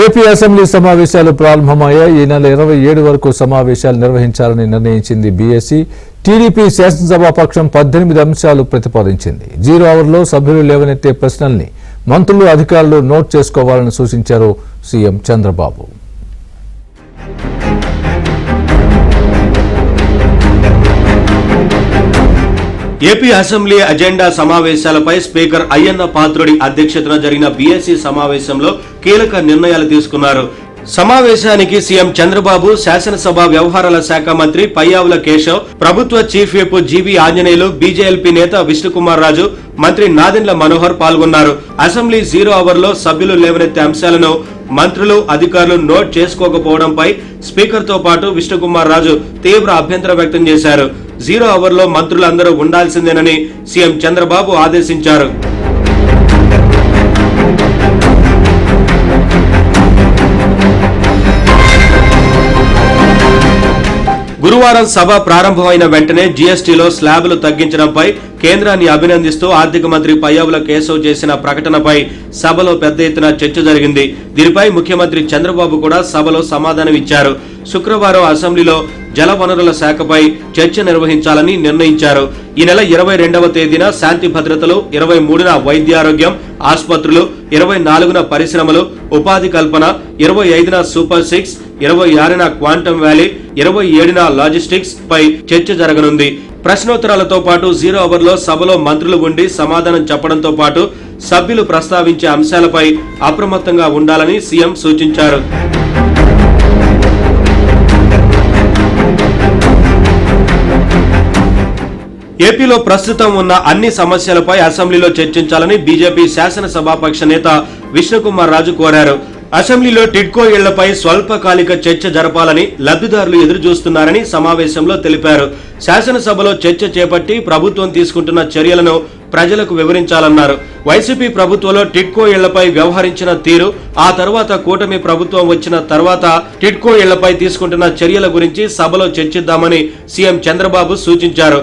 AP assembly సమావేశాలు ప్రారంభమయ్యాయి. ఈ నెల 27 వరకు సమావేశాలు నిర్వహించాలని నిర్ణయించింది బీఎస్సీ. టీడీపీ శాసనసభాపక్షం 18 అంశాలు ప్రతిపాదించింది. 0 అవర్లో సభ్యులు లేవనెత్తే ప్రశ్నల్ని మంత్రులు, అధికారులు నోట్ చేసుకోవాలని సూచించారు CM Chandrababu. AP assembly agenda సమావేశాలపై స్పీకర్ అయ్యన్న పాత్రుడి అధ్యక్షతన జరిగిన బీఎస్సీ సమావేశంలో కీలక నిర్ణయాలు తీసుకున్నారు. సమావేశానికి సీఎం చంద్రబాబు, శాసనసభ వ్యవహారాల శాఖ మంత్రి పయ్యావుల కేశవ్, ప్రభుత్వ chief whip GV Anjaneyulu, BJLP నేత విష్ణుకుమార్ రాజు, మంత్రి నాదెండ్ల మనోహర్ పాల్గొన్నారు. అసెంబ్లీ 0 అవర్లో సభ్యులు లేవనెత్తే అంశాలను మంత్రులు, అధికారులు నోట్ చేసుకోకపోవడంపై స్పీకర్ తో పాటు విష్ణుకుమార్ రాజు తీవ్ర అభ్యంతరం వ్యక్తం చేశారు. 0 అవర్లో మంత్రులందరూ ఉండాల్సిందేనని సీఎం చంద్రబాబు ఆదేశించారు. గురువారం సభ ప్రారంభమైన వెంటనే జీఎస్టీలో స్లాబులు తగ్గించడంపై కేంద్రాన్ని అభినందిస్తూ ఆర్థిక మంత్రి పయ్యావుల కేశవ్ చేసిన ప్రకటనపై సభలో పెద్ద ఎత్తున చర్చ జరిగింది. దీనిపై ముఖ్యమంత్రి చంద్రబాబు కూడా సభలో సమాధానం ఇచ్చారు. శుక్రవారం అసెంబ్లీలో జలవనరుల శాఖపై చర్చ నిర్వహించాలని నిర్ణయించారు. ఈ నెల 22వ తేదీన శాంతి భద్రతలు, 23న వైద్యారోగ్యం, ఆసుపత్రులు, 24న పరిశ్రమలు, ఉపాధి కల్పన, 25న సూపర్ 6, 26న క్వాంటమ్ వ్యాలీ, 27న లాజిస్టిక్స్ పై చర్చ జరగనుంది. ప్రశ్నోత్తరాలతో పాటు 0 అవర్లో సభలో మంత్రులు ఉండి సమాధానం చెప్పడంతో పాటు సభ్యులు ప్రస్తావించే అంశాలపై అప్రమత్తంగా ఉండాలని సీఎం సూచించారు. ఏపీలో ప్రస్తుతం ఉన్న అన్ని సమస్యలపై అసెంబ్లీలో చర్చించాలని బీజేపీ శాసనసభాపక్ష నేత విష్ణుకుమార్ రాజు కోరారు. అసెంబ్లీలో టిడ్కో ఇళ్లపై స్వల్పకాలిక చర్చ జరపాలని లబ్ధిదారులు ఎదురు చూస్తున్నారని సమావేశంలో తెలిపారు. శాసనసభలో చర్చ చేపట్టి ప్రభుత్వం తీసుకుంటున్న చర్యలను ప్రజలకు వివరించాలన్నారు. వైసీపీ ప్రభుత్వంలో టిడ్కో ఇళ్లపై వ్యవహరించిన తీరు, ఆ తర్వాత కూటమి ప్రభుత్వం వచ్చిన తర్వాత టిడ్కో ఇళ్లపై తీసుకుంటున్న చర్యల గురించి సభలో చర్చిద్దామని సీఎం చంద్రబాబు సూచించారు.